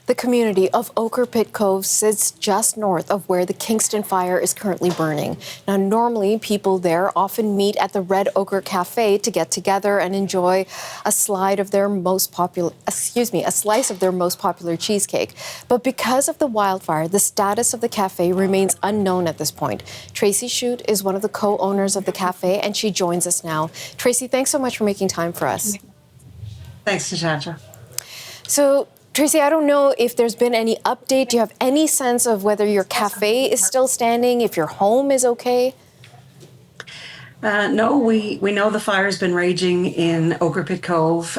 The community of Ochre Cove sits just north of where the Kingston fire is currently burning. Now, normally people there often meet at the Red Ochre Cafe to get together and enjoy a slice of their most popular cheesecake. But because of the wildfire, the status of the cafe remains unknown at this point. Tracey Shute is one of the co-owners of the cafe, and she joins us now. Tracey, thanks so much for making time for us. Thanks, Natasha. So, Tracey, I don't know if there's been any update. Do you have any sense of whether your cafe is still standing, if your home is okay? No, we know the fire's been raging in Ochre Cove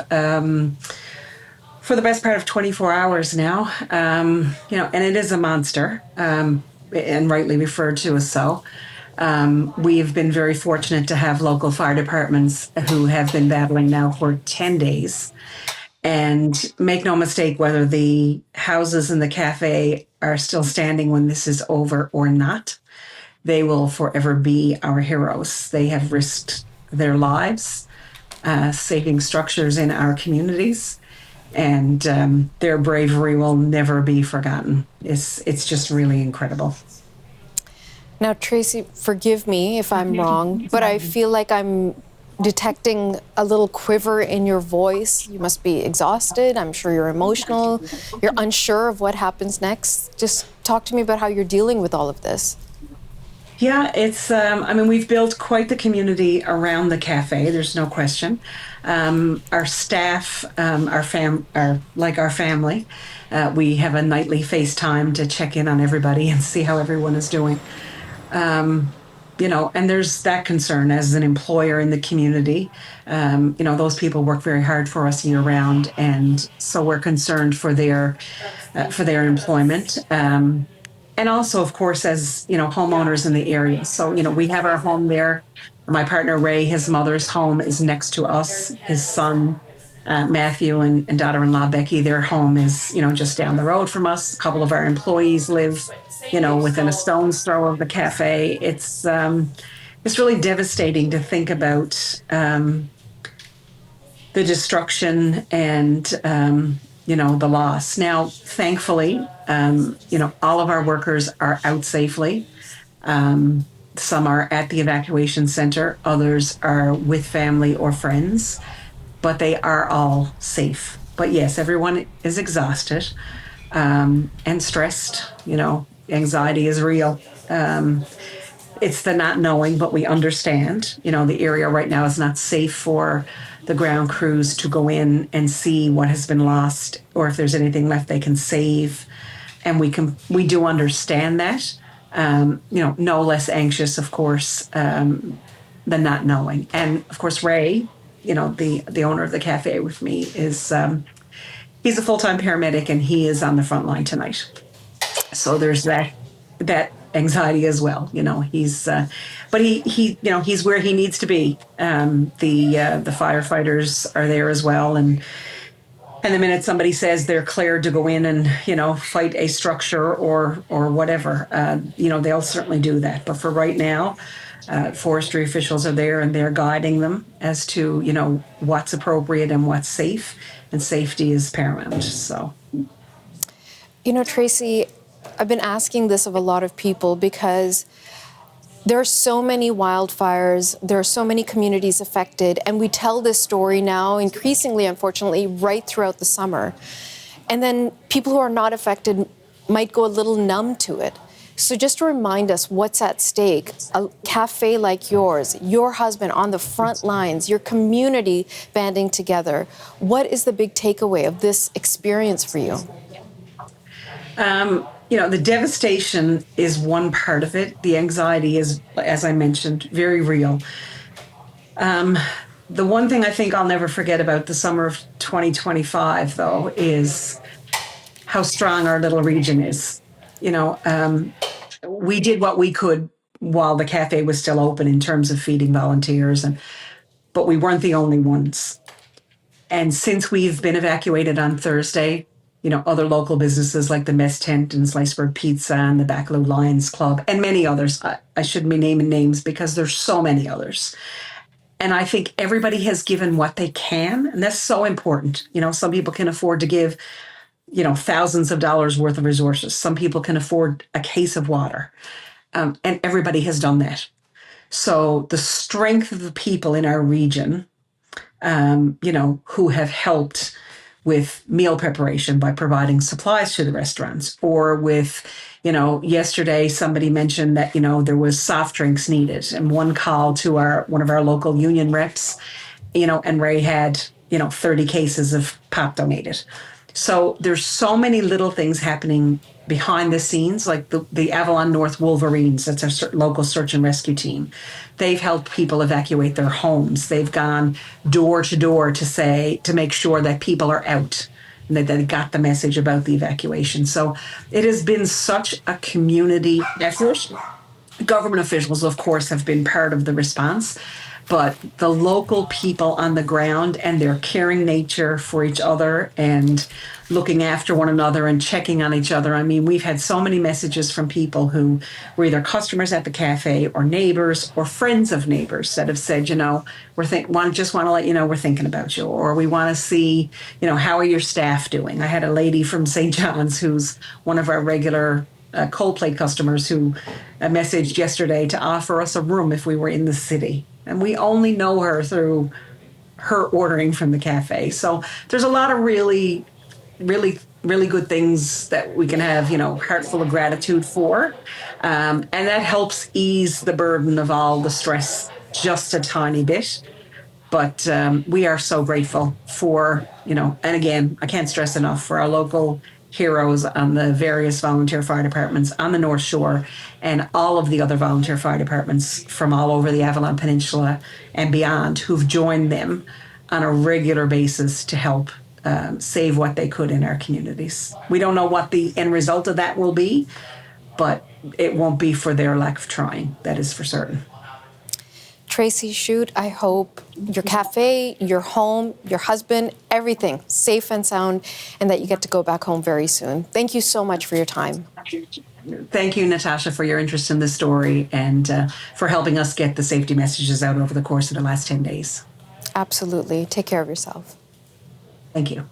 for the best part of 24 hours now. And it is a monster, and rightly referred to as so. We've been very fortunate to have local fire departments who have been battling now for 10 days. And make no mistake, whether the houses in the cafe are still standing when this is over or not, they will forever be our heroes. They have risked their lives, saving structures in our communities, and their bravery will never be forgotten. It's just really incredible. Now, Tracey, forgive me if I'm wrong, but I feel like I'm detecting a little quiver in your voice. You must be exhausted. I'm sure you're emotional. You're unsure of what happens next. Just talk to me about how you're dealing with all of this. Yeah, it's, we've built quite the community around the cafe, there's no question. Our staff are like our family. We have a nightly FaceTime to check in on everybody and see how everyone is doing. And there's that concern as an employer in the community. Those people work very hard for us year round, and so we're concerned for their employment. And also, of course, as homeowners in the area. So we have our home there. My partner Ray, his mother's home is next to us. His son Matthew and daughter-in-law Becky, their home is just down the road from us. A couple of our employees live within a stone's throw of the cafe. It's really devastating to think about the destruction and the loss. Now, thankfully, all of our workers are out safely. Some are at the evacuation center, others are with family or friends, but they are all safe. But yes, everyone is exhausted and stressed. Anxiety is real. It's the not knowing, but we understand. The area right now is not safe for the ground crews to go in and see what has been lost, or if there's anything left they can save. And we do understand that. No less anxious, of course, than not knowing. And of course, Ray, the owner of the cafe with me, is he's a full-time paramedic, and he is on the front line tonight. So there's that anxiety as well. He's but he's where he needs to be. The firefighters are there as well, and the minute somebody says they're cleared to go in and fight a structure or whatever, they'll certainly do that. But for right now, forestry officials are there, and they're guiding them as to what's appropriate and what's safe, and safety is paramount. So, Tracey, I've been asking this of a lot of people because there are so many wildfires, there are so many communities affected, and we tell this story now increasingly, unfortunately, right throughout the summer. And then people who are not affected might go a little numb to it. So just to remind us what's at stake, a cafe like yours, your husband on the front lines, your community banding together, what is the big takeaway of this experience for you? The devastation is one part of it. The anxiety is, as I mentioned, very real. The one thing I think I'll never forget about the summer of 2025, though, is how strong our little region is. We did what we could while the cafe was still open in terms of feeding volunteers, but we weren't the only ones. And since we've been evacuated on Thursday, other local businesses like the Mess Tent and Sliceburg Pizza and the Bacaloo Lions Club and many others. I shouldn't be naming names because there's so many others. And I think everybody has given what they can, and that's so important. Some people can afford to give, thousands of dollars worth of resources. Some people can afford a case of water, and everybody has done that. So the strength of the people in our region, who have helped with meal preparation by providing supplies to the restaurants, or with, yesterday somebody mentioned that, there was soft drinks needed, and one call to one of our local union reps, and Ray had, 30 cases of pop donated. So there's so many little things happening behind the scenes, like the Avalon North Wolverines, that's our local search and rescue team. They've helped people evacuate their homes. They've gone door to door to make sure that people are out and that they got the message about the evacuation. So it has been such a community effort. Government officials, of course, have been part of the response, but the local people on the ground and their caring nature for each other and looking after one another and checking on each other. I mean, we've had so many messages from people who were either customers at the cafe or neighbors or friends of neighbors that have said, just want to let you know we're thinking about you, or we want to see, how are your staff doing? I had a lady from St. John's who's one of our regular cold plate customers who messaged yesterday to offer us a room if we were in the city. And we only know her through her ordering from the cafe. So there's a lot of really, really, really good things that we can have, heart full of gratitude for. And that helps ease the burden of all the stress just a tiny bit. But we are so grateful for, and again, I can't stress enough, for our local heroes on the various volunteer fire departments on the North Shore and all of the other volunteer fire departments from all over the Avalon Peninsula and beyond who've joined them on a regular basis to help save what they could in our communities. We don't know what the end result of that will be, but it won't be for their lack of trying. That is for certain. Tracey Shute, I hope your cafe, your home, your husband, everything safe and sound, and that you get to go back home very soon. Thank you so much for your time. Thank you, Natasha, for your interest in this story and for helping us get the safety messages out over the course of the last 10 days. Absolutely. Take care of yourself. Thank you.